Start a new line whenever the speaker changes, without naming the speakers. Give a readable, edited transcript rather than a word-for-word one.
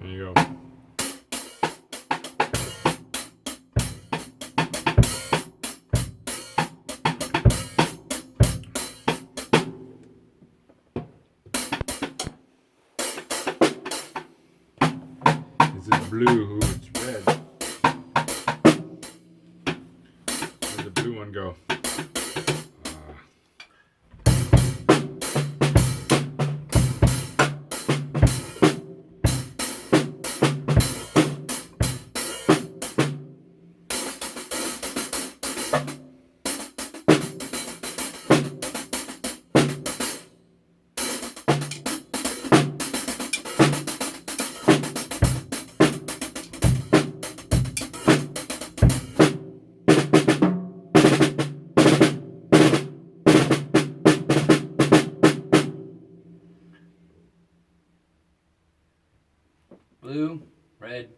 There you go. This is blue. Ooh, it's red. Where'd the blue one go?
Blue, red,